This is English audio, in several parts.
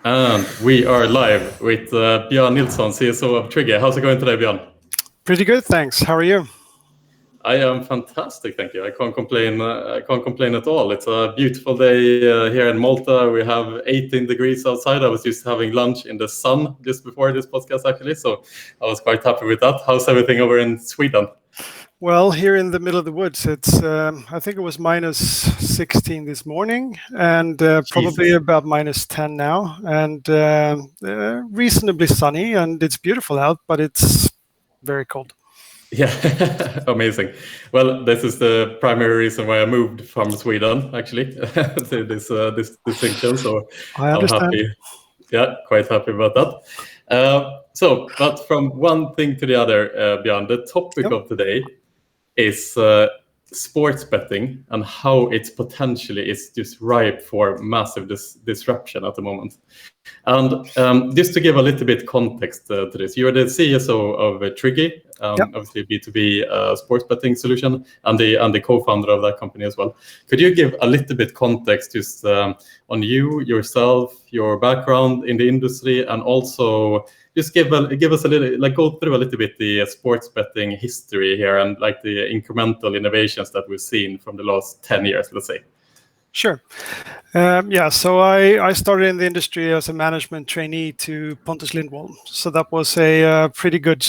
And we are live with Björn Nilsson, CSO of Triggy. How's it going today, Björn? Pretty good, thanks. How are you? I am fantastic, thank you. I can't complain. I can't complain at all. It's a beautiful day here in Malta. We have 18 degrees outside. I was just having lunch in the sun just before this podcast, actually. So I was quite happy with that. How's everything over in Sweden? Well, here in the middle of the woods, it's I think it was minus 16 this morning, and probably about minus 10 now, and reasonably sunny, and it's beautiful out, but it's very cold. Yeah, amazing. Well, this is the primary reason why I moved from Sweden, actually, to this distinction. So I'm happy. Yeah, quite happy about that. But from one thing to the other, Björn, the topic of today is sports betting and how it's potentially is just ripe for massive disruption at the moment. And just to give a little bit context to this, you're the CSO of Triggy, obviously B2B sports betting solution, and the co-founder of that company as well. Could you give a little bit context just on you, yourself, your background in the industry, and also just give us a little, like go through a little bit the sports betting history here and like the incremental innovations that we've seen from the last 10 years, let's say. Sure. So I started in the industry as a management trainee to Pontus Lindwall. So that was a pretty good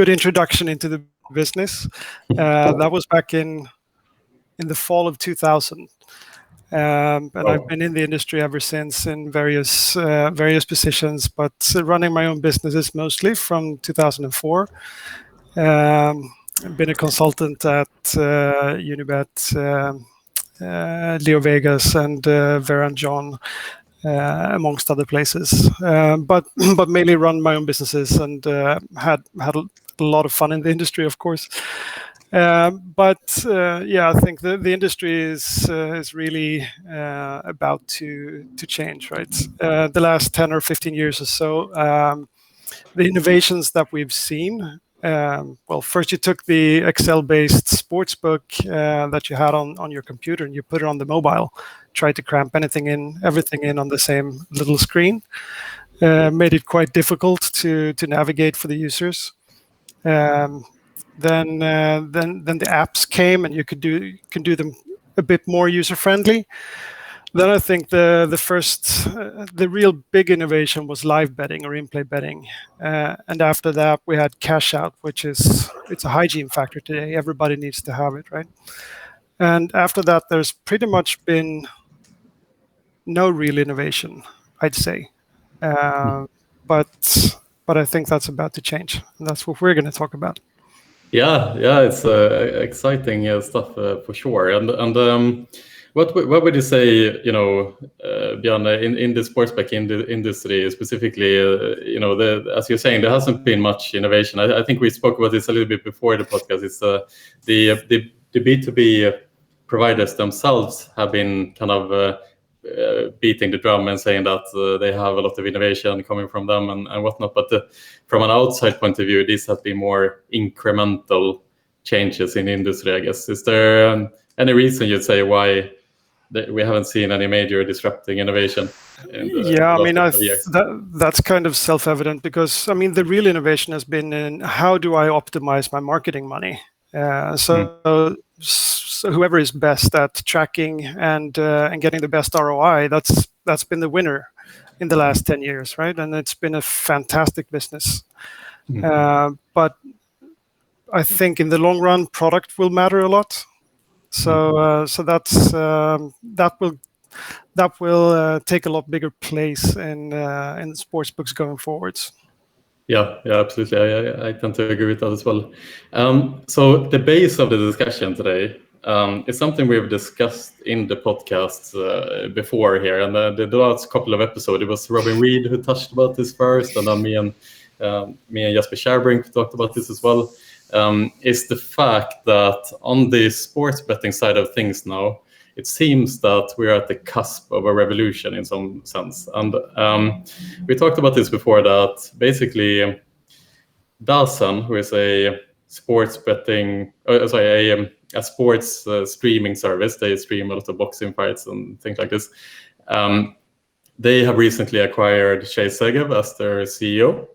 introduction into the business. That was back in the fall of 2000. And I've been in the industry ever since in various positions, but running my own businesses mostly from 2004. I've been a consultant at Unibet, Leo Vegas, and Veran John, amongst other places. But mainly run my own businesses and had a lot of fun in the industry, of course. I think the industry is really about to change, right? The last 10 or 15 years or so, the innovations that we've seen. First you took the Excel-based sportsbook that you had on your computer and you put it on the mobile, tried to cramp everything in on the same little screen. Made it quite difficult to navigate for the users. Then the apps came and you can do them a bit more user friendly. Then I think the real big innovation was live betting or in-play betting, and after that we had cash out, which it's a hygiene factor today. Everybody needs to have it, right? And after that, there's pretty much been no real innovation, I'd say. But I think that's about to change, and that's what we're going to talk about. Yeah, it's exciting stuff for sure. And what would you say, Björn, in the sports betting industry specifically, as you're saying, there hasn't been much innovation. I think we spoke about this a little bit before the podcast. It's the B2B providers themselves have been kind of beating the drum and saying that they have a lot of innovation coming from them and whatnot. But from an outside point of view, these have been more incremental changes in the industry, I guess. Is there any reason you'd say why we haven't seen any major disrupting innovation? That's kind of self-evident because, the real innovation has been in how do I optimize my marketing money? So whoever is best at tracking and getting the best ROI, that's been the winner in the last 10 years, right? And it's been a fantastic business. But I think in the long run, product will matter a lot. So that will take a lot bigger place in the sports books going forwards. Yeah, absolutely. I tend to agree with that as well. So the base of the discussion today is something we've discussed in the podcast before here. And the last couple of episodes, it was Robin Reed who touched about this first, and then me and Jesper Kärrbrink talked about this as well. Is the fact that on the sports betting side of things now, it seems that we're at the cusp of a revolution in some sense. And we talked about this before, that basically DAZN, who is a sports betting, a sports streaming service, they stream a lot of boxing fights and things like this. they have recently acquired Shay Segev as their CEO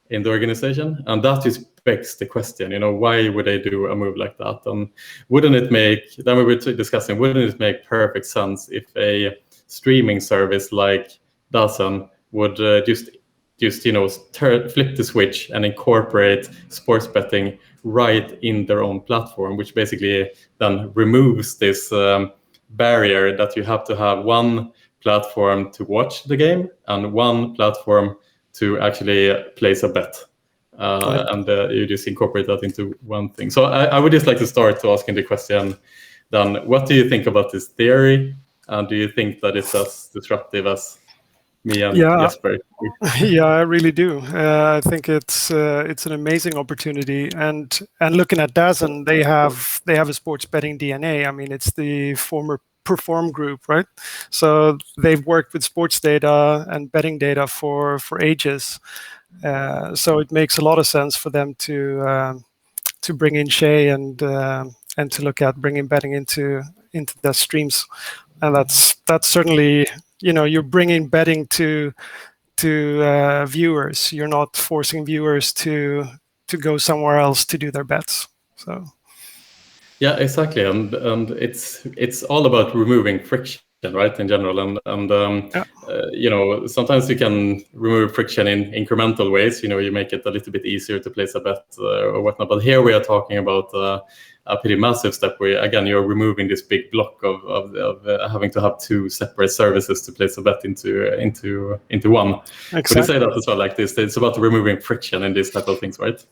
in the organization, and that just begs the question, why would they do a move like that? And wouldn't it make, then we were discussing, wouldn't it make perfect sense if a streaming service like DAZN would just flip the switch and incorporate sports betting right in their own platform, which basically then removes this barrier that you have to have one platform to watch the game and one platform to actually place a bet. And you just incorporate that into one thing. So I would just like to start to asking the question, then, what do you think about this theory? And do you think that it's as disruptive as me and Jesper? Yeah, I really do. I think it's an amazing opportunity. And looking at DAZN, they have a sports betting DNA. I mean, it's the former Perform Group, right? So they've worked with sports data and betting data for ages. So it makes a lot of sense for them to bring in Shay and to look at bringing betting into the streams. And that's certainly, you're bringing betting to viewers. You're not forcing viewers to go somewhere else to do their bets. So. Yeah, exactly, and it's all about removing friction, right? In general, and sometimes you can remove friction in incremental ways. You make it a little bit easier to place a bet or whatnot. But here we are talking about a pretty massive step where, again, you're removing this big block of having to have two separate services to place a bet into one. Exactly. Would you say that as well? Like this, it's about removing friction in these type of things, right?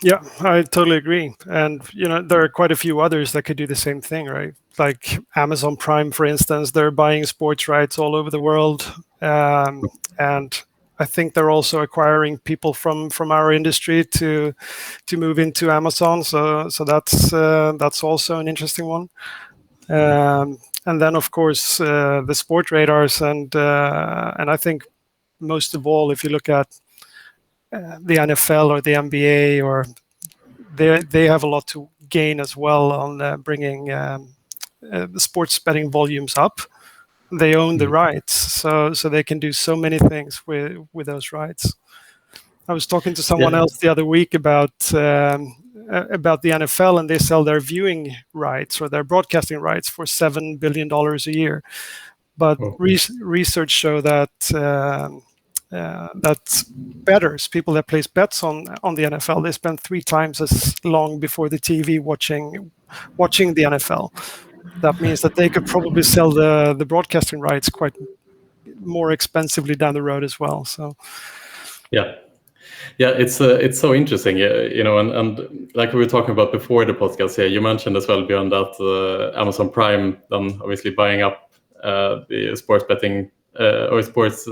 Yeah, I totally agree. And, there are quite a few others that could do the same thing, right? Like Amazon Prime, for instance, they're buying sports rights all over the world. And I think they're also acquiring people from our industry to move into Amazon. So that's also an interesting one. And then, of course, the sport radars. And I think most of all, if you look at the NFL or the NBA, or they have a lot to gain as well on bringing the sports betting volumes up. They own the rights, so they can do so many things with those rights. I was talking to someone else the other week about the NFL, and they sell their viewing rights or their broadcasting rights for $7 billion a year. But research show that bettors, people that place bets on the NFL, they spend 3 times as long before the TV watching the NFL. That means that they could probably sell the broadcasting rights quite more expensively down the road as well. So yeah, it's so interesting, and like we were talking about before the podcast here, you mentioned as well, Björn, that Amazon Prime then obviously buying up the sports betting or sports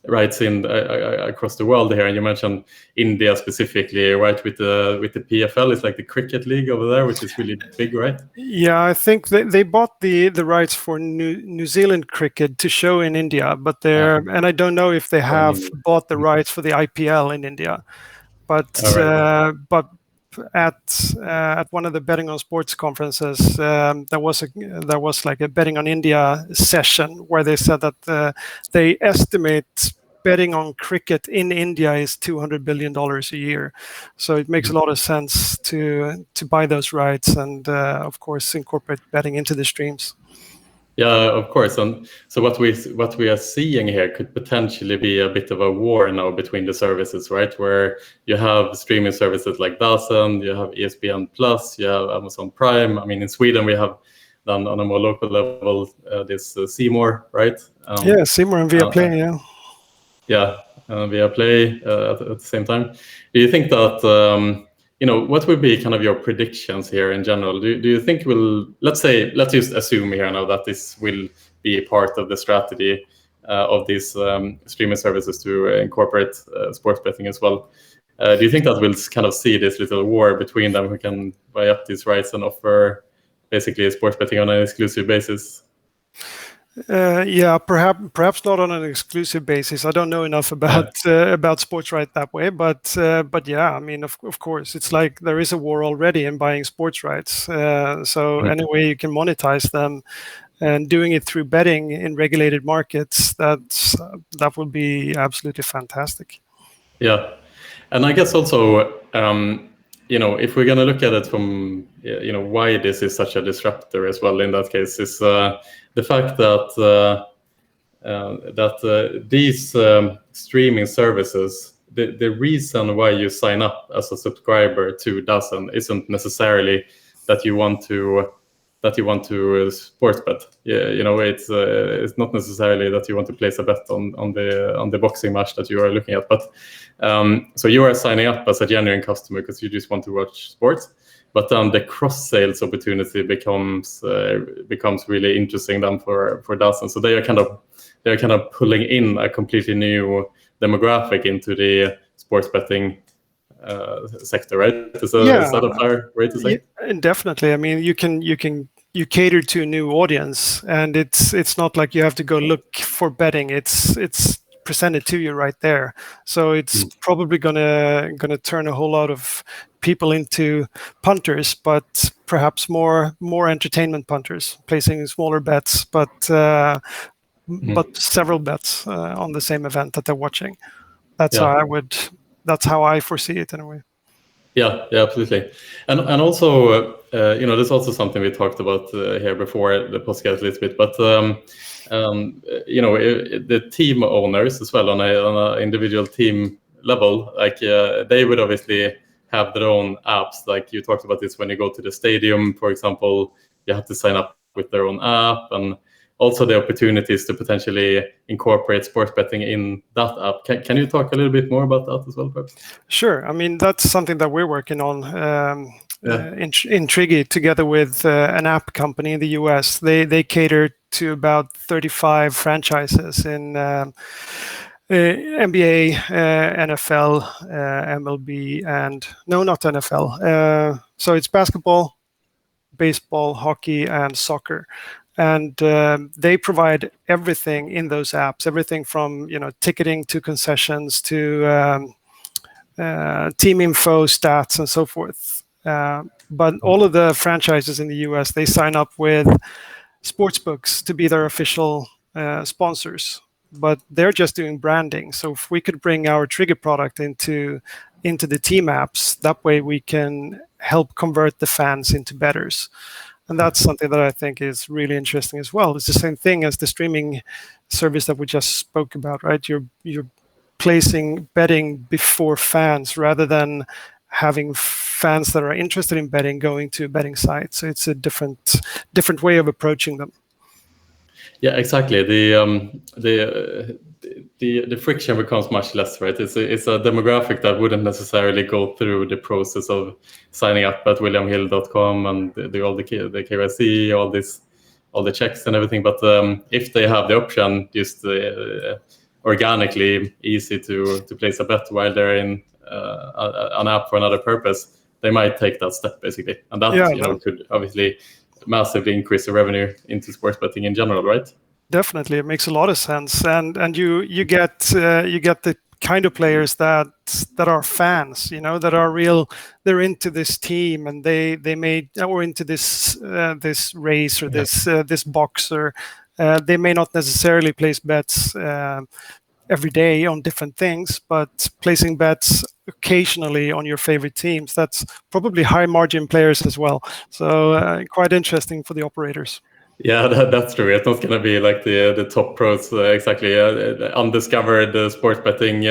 rights in across the world here, and you mentioned India specifically, right? With the PFL, it's like the cricket league over there, which is really big, right? Yeah, I think they bought the rights for New Zealand cricket to show in India, but and I don't know if they have bought the rights for the IPL in India, but at one of the betting on sports conferences, there was like a betting on India session where they said that they estimate betting on cricket in India is $200 billion a year. So it makes a lot of sense to buy those rights and of course incorporate betting into the streams. Yeah, of course. And so what we are seeing here could potentially be a bit of a war now between the services, right? Where you have streaming services like DAZN, you have ESPN Plus, you have Amazon Prime. I mean, in Sweden we have done on a more local level this Seymour, right? Yeah, Seymour and Viaplay, Viaplay at the same time. Do you think that what would be kind of your predictions here in general? Do you think let's just assume here now that this will be part of the strategy of these streaming services to incorporate sports betting as well? Do you think that we'll kind of see this little war between them who can buy up these rights and offer basically sports betting on an exclusive basis? Perhaps not on an exclusive basis. I don't know enough about sports right that way, but yeah, I mean, of course, it's like there is a war already in buying sports rights. So any way you can monetize them, and doing it through betting in regulated markets, that would be absolutely fantastic. Yeah, and I guess also, if we're going to look at it from, why this is such a disruptor as well in that case, is the fact that these streaming services, the reason why you sign up as a subscriber to DAZN isn't necessarily that you want to sports bet. It's not necessarily that you want to place a bet on the boxing match that you are looking at, but so you are signing up as a genuine customer because you just want to watch sports. But then the cross sales opportunity becomes really interesting then for DAZN. So they are kind of pulling in a completely new demographic into the sports betting sector, right? Is that a fair way to say? Yeah, definitely. I mean, you cater to a new audience, and it's not like you have to go look for betting. It's presented to you right there. So it's probably gonna turn a whole lot of people into punters, but perhaps more entertainment punters, placing smaller bets, but several bets on the same event that they're watching. That's how I foresee it anyway. Yeah, absolutely. And also, there's also something we talked about here before the podcast a little bit, but the team owners as well on a individual team level, like they would obviously have their own apps. Like you talked about this when you go to the stadium, for example, you have to sign up with their own app, and also the opportunities to potentially incorporate sports betting in that app. Can you talk a little bit more about that as well, perhaps? Sure. I mean, that's something that we're working on in Triggy together with an app company in the US. They cater to about 35 franchises in NBA, NFL, MLB, and no, not NFL. So it's basketball, baseball, hockey, and soccer. And they provide everything in those apps, everything from ticketing to concessions to team info, stats, and so forth. But all of the franchises in the US, they sign up with sportsbooks to be their official sponsors, but they're just doing branding. So if we could bring our Trigger product into the team apps, that way we can help convert the fans into bettors. And that's something that I think is really interesting as well. It's the same thing as the streaming service that we just spoke about, right? You're placing betting before fans rather than having fans that are interested in betting going to a betting site. So it's a different way of approaching them. Yeah, exactly. The friction becomes much less, right? It's a demographic that wouldn't necessarily go through the process of signing up at williamhill.com and do all the KYC, all the checks and everything. But if they have the option, just organically easy to place a bet while they're in an app for another purpose, they might take that step basically, and that could obviously massively increase the revenue into sports betting in general, right? Definitely, it makes a lot of sense, and you get the kind of players that are fans, that are real. They're into this team, and they may, or into this race or this boxer. They may not necessarily place bets every day on different things, but placing bets occasionally on your favorite teams, that's probably high margin players as well. So quite interesting for the operators. Yeah, that's true. It's not going to be like the top pros, exactly. Undiscovered sports betting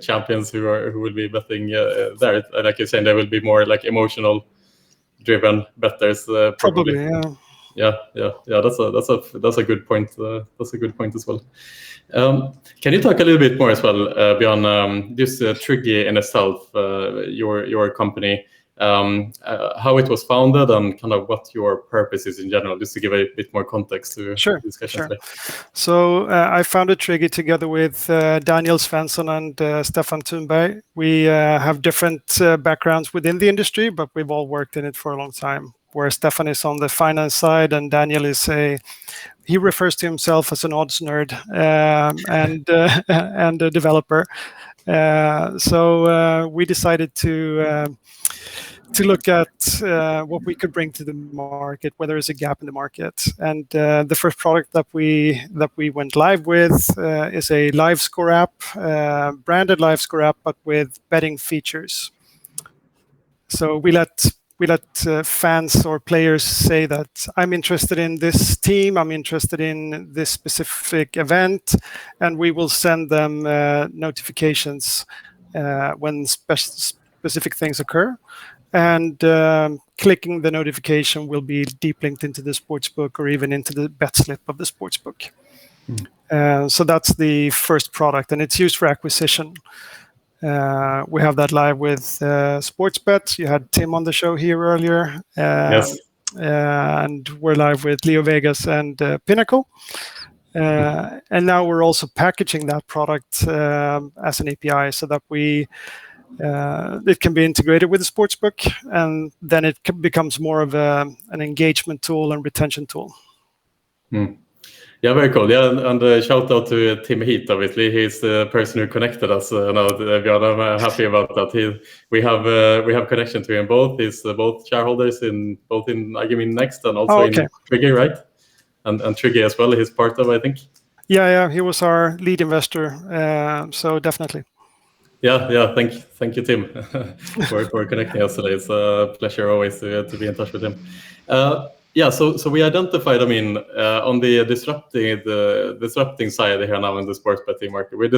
champions who will be betting there. Like you're saying, they will be more like emotional driven bettors. Probably, yeah. Yeah. That's a good point. That's a good point as well. Can you talk a little bit more as well, Björn, this Triggy in itself, your company, how it was founded and kind of what your purpose is in general, just to give a bit more context to the discussion today. So I founded Triggy together with Daniel Svensson and Stefan Thunberg. We have different backgrounds within the industry, but we've all worked in it for a long time, where Stefan is on the finance side and Daniel is he refers to himself as an odds nerd and a developer. So we decided to look at what we could bring to the market, where there is a gap in the market. And the first product that we went live with is a LiveScore app, branded LiveScore app, but with betting features. So we let fans or players say that I'm interested in this team, I'm interested in this specific event, and we will send them notifications when specific things occur. And clicking the notification will be deep linked into the sportsbook or even into the bet slip of the sportsbook. So that's the first product, and it's used for acquisition. We have that live with Sportsbet. You had Tim on the show here earlier. Yes. And we're live with LeoVegas and Pinnacle. And now we're also packaging that product as an API so that it can be integrated with the sportsbook, and then it becomes more of an engagement tool and retention tool. Yeah, very cool. Yeah, and shout out to Tim Heath, obviously. He's the person who connected us. Björn, I'm happy about that. We have connection to him both. He's both shareholders in Next and also in Triggy, right? And Triggy as well. He's part of, I think. Yeah. He was our lead investor. So definitely. Yeah. Thank you, Tim, for connecting us today. It's a pleasure always to be in touch with him. So we identified, on the disrupting side here now in the sports betting market. We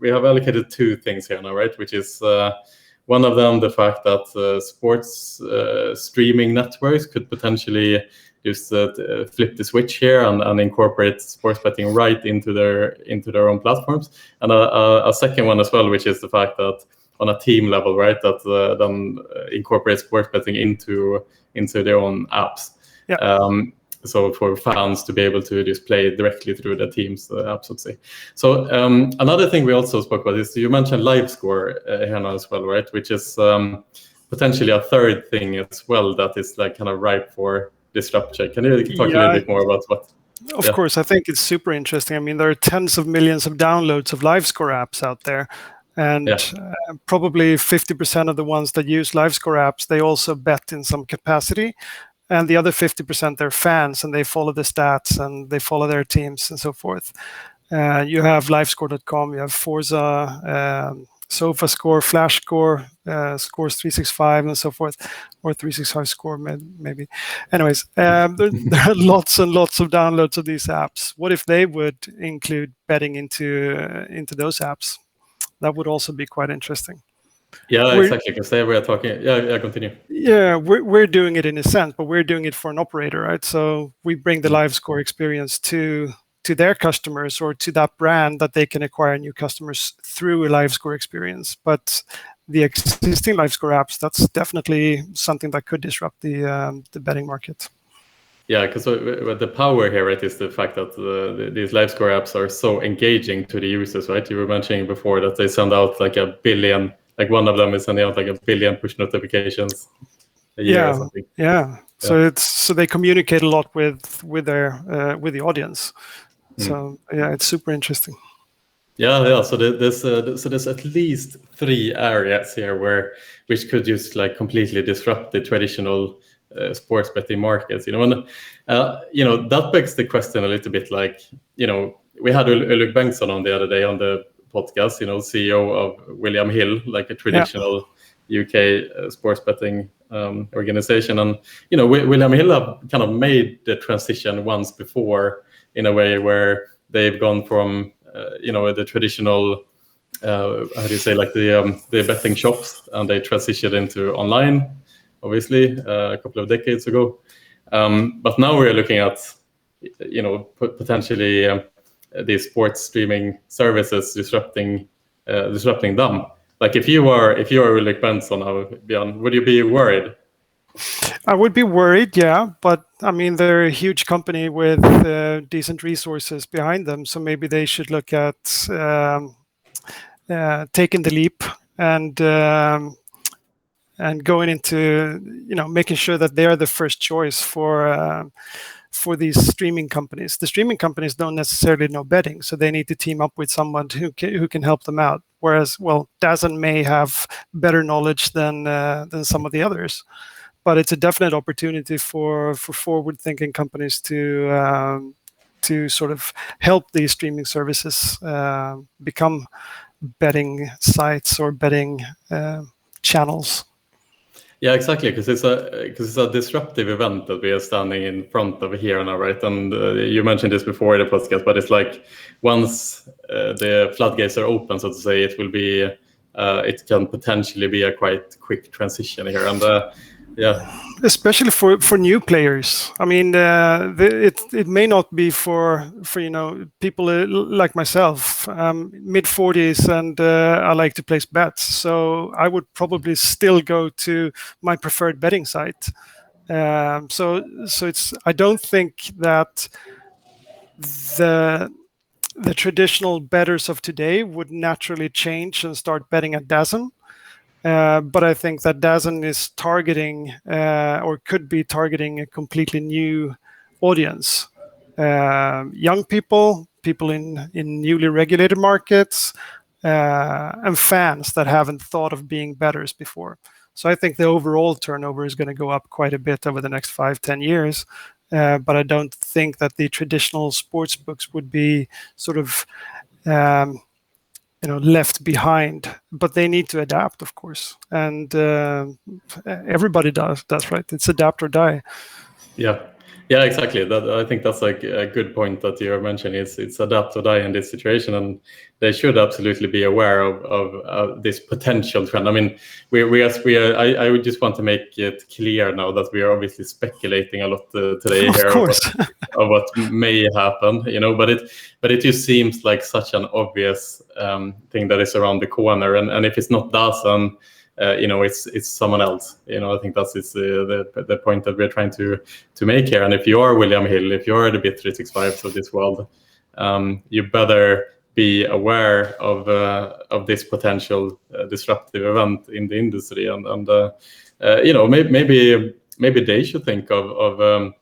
have allocated two things here now, right? Which is one of them, the fact that sports streaming networks could potentially just flip the switch here and incorporate sports betting right into their own platforms, and a second one as well, which is the fact that on a team level, right, that then incorporate sports betting into their own apps. Yeah. So for fans to be able to just play directly through the team's apps, let's say. So another thing we also spoke about is you mentioned LiveScore here now as well, right, which is potentially a third thing as well that is like kind of ripe for disruption. Can you talk a little bit more about what? Of course, I think it's super interesting. There are tens of millions of downloads of LiveScore apps out there. And probably 50% of the ones that use LiveScore apps, they also bet in some capacity. And the other 50%, they're fans and they follow the stats and they follow their teams and so forth. You have livescore.com, you have Forza, SofaScore, FlashScore, Scores 365 and so forth, or 365 Score maybe. Anyways, there are lots and lots of downloads of these apps. What if they would include betting into those apps? That would also be quite interesting. Yeah, exactly. Because they were talking. Yeah, continue. Yeah, we're doing it in a sense, but we're doing it for an operator, right? So we bring the LiveScore experience to their customers or to that brand that they can acquire new customers through a LiveScore experience. But the existing LiveScore apps, that's definitely something that could disrupt the betting market. Yeah, because the power here, right, is the fact that these LiveScore apps are so engaging to the users, right? You were mentioning before that they send out like a billion, like one of them is sending out like a billion push notifications a year or something. Yeah. So they communicate a lot with the audience. So it's super interesting. Yeah. So there's at least three areas here which could just like completely disrupt the traditional sports betting markets, and that begs the question a little bit. Like, we had Ulrik Bengtsson on the other day on the podcast, CEO of William Hill, like a traditional UK sports betting organization, and William Hill have kind of made the transition once before in a way where they've gone from the traditional how do you say, like the betting shops, and they transitioned into online, obviously, a couple of decades ago. But now we're looking at, potentially these sports streaming services disrupting them. Like if you are Ulrik Bengtsson now, Björn, would you be worried? I would be worried, yeah. But they're a huge company with decent resources behind them, so maybe they should look at taking the leap and going into, making sure that they are the first choice for for these streaming companies. The streaming companies don't necessarily know betting, so they need to team up with someone who can help them out. Whereas, well, DAZN may have better knowledge than some of the others, but it's a definite opportunity for forward-thinking companies to sort of help these streaming services become betting sites or betting channels. Yeah, exactly, because it's a disruptive event that we are standing in front of here now, right? And you mentioned this before the podcast, but it's like once the floodgates are open, so to say, it will be it can potentially be a quite quick transition here, and especially for new players. I mean, it may not be for people like myself, mid-40s, and I like to place bets. So I would probably still go to my preferred betting site. So it's. I don't think that the traditional bettors of today would naturally change and start betting at DAZN. But I think that DAZN is targeting or could be targeting a completely new audience. Young people in newly regulated markets, and fans that haven't thought of being bettors before. So I think the overall turnover is going to go up quite a bit over the next 5-10 years. But I don't think that the traditional sports books would be sort of left behind, but they need to adapt, of course, and everybody does, right? It's adapt or die. Yeah, exactly. I think that's like a good point that you're mentioning. It's adapt or die in this situation, and they should absolutely be aware of this potential trend. I mean, I would just want to make it clear now that we are obviously speculating a lot today here of what may happen, but it just seems like such an obvious thing that is around the corner, and if it's not DAZN, it's someone else. I think that's the point that we're trying to make here. And if you are William Hill, if you are the Bet365s of this world, you better be aware of this potential disruptive event in the industry, and maybe they should think of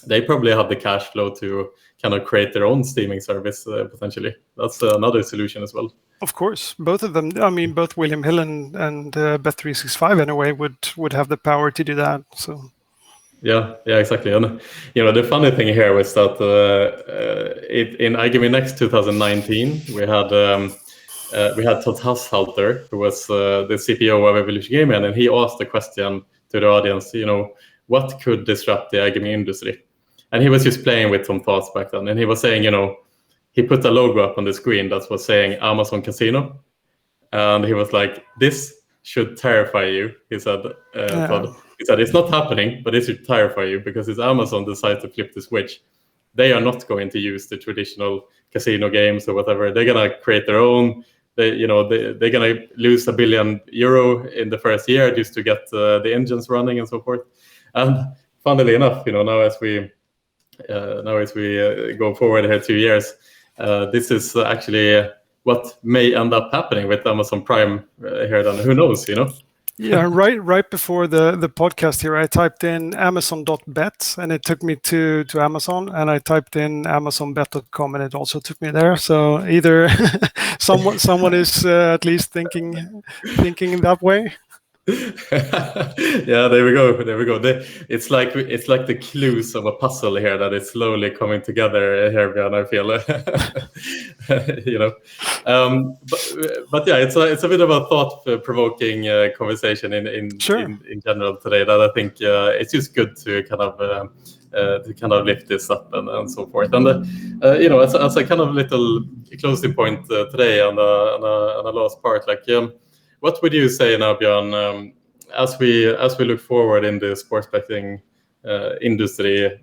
they probably have the cash flow to kind of create their own streaming service potentially. That's another solution as well. Of course, both of them. I mean, both William Hill and Bet365 in a way would have the power to do that. So. Yeah, exactly. And the funny thing here was that in iGaming Next 2019 we had Todd Hasshalter, who was the CPO of Evolution Gaming, and he asked the question to the audience, what could disrupt the iGaming industry? And he was just playing with some thoughts back then, and he was saying, he put a logo up on the screen that was saying Amazon Casino, and he was like, "This should terrify you," he said. He said, "It's not happening, but it should terrify you, because if Amazon decides to flip the switch, they are not going to use the traditional casino games or whatever. They're gonna create their own. They're gonna lose €1 billion in the first year just to get the engines running and so forth." And funnily enough, now as we go forward here 2 years, this is actually what may end up happening with Amazon Prime here. Then who knows, Yeah, right before the podcast here, I typed in Amazon.bet, and it took me to Amazon, and I typed in AmazonBet.com, and it also took me there. So either someone is at least thinking that way. Yeah, there we go. It's like the clues of a puzzle here that is slowly coming together here, Björn, I feel. But yeah, it's a bit of a thought-provoking conversation in general today, that I think it's just good to kind of lift this up and so forth. And as a kind of little closing point today on the last part, like. What would you say now, Björn, as we look forward in the sports betting industry?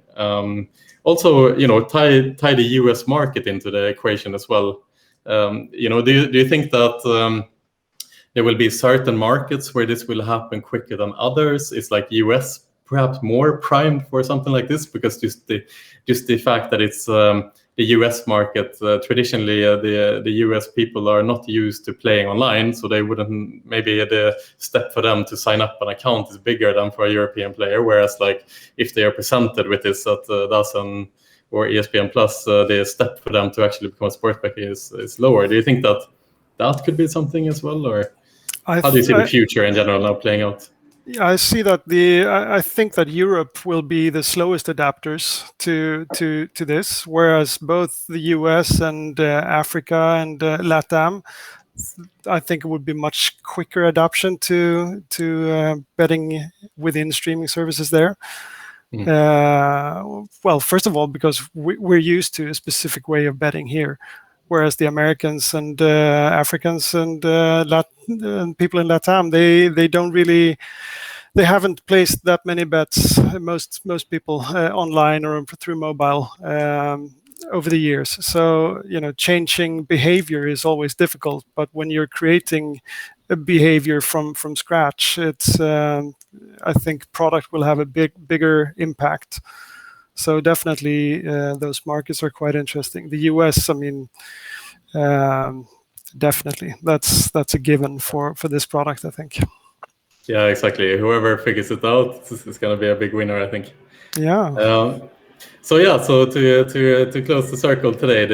Also, tie the US market into the equation as well. Do you think that there will be certain markets where this will happen quicker than others? Is like US perhaps more primed for something like this, because just the fact that it's the US market. Traditionally, the US people are not used to playing online, so they wouldn't. Maybe the step for them to sign up an account is bigger than for a European player. Whereas, like, if they are presented with this at DAZN or ESPN Plus, the step for them to actually become a sports bettor is lower. Do you think that could be something as well, or how do you see the future in general now playing out? I see that I think that Europe will be the slowest adapters to this, whereas both the US and Africa and LATAM, I think it would be much quicker adoption to betting within streaming services there. Well, first of all, because we're used to a specific way of betting here, whereas the Americans and Africans and people in LATAM, they don't really, they haven't placed that many bets, most people online or through mobile over the years. So, changing behavior is always difficult, but when you're creating a behavior from scratch, it's I think product will have a bigger impact. So definitely those markets are quite interesting. The US, I mean, definitely that's a given for this product, I think. Yeah, exactly. Whoever figures it out is going to be a big winner, I think. Yeah. So to close the circle today,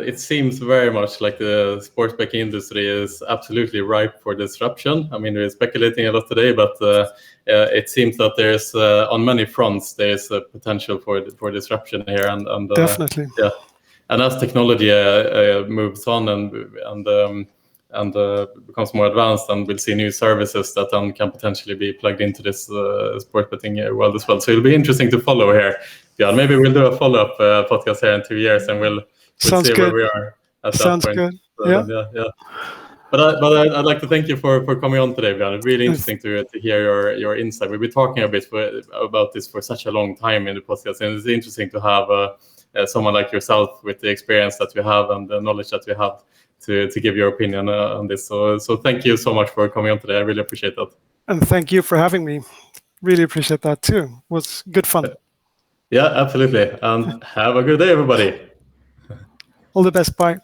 it seems very much like the sports betting industry is absolutely ripe for disruption. I mean, we're speculating a lot today, but it seems that there's on many fronts there's a potential for disruption here, and definitely. Yeah, and as technology moves on and becomes more advanced, and we'll see new services that then can potentially be plugged into this sports betting world as well. So it'll be interesting to follow here. Yeah, maybe we'll do a follow-up podcast here in 2 years, and we'll see good. where we are at Sounds that point. Good. So, yeah. But I'd like to thank you for coming on today, Björn. It's really interesting to hear your insight. We've been talking a bit about this for such a long time in the podcast, and it's interesting to have someone like yourself with the experience that you have and the knowledge that you have to give your opinion on this. So thank you so much for coming on today. I really appreciate that. And thank you for having me. Really appreciate that too. It was good fun. Yeah, absolutely. And have a good day, everybody. All the best. Bye.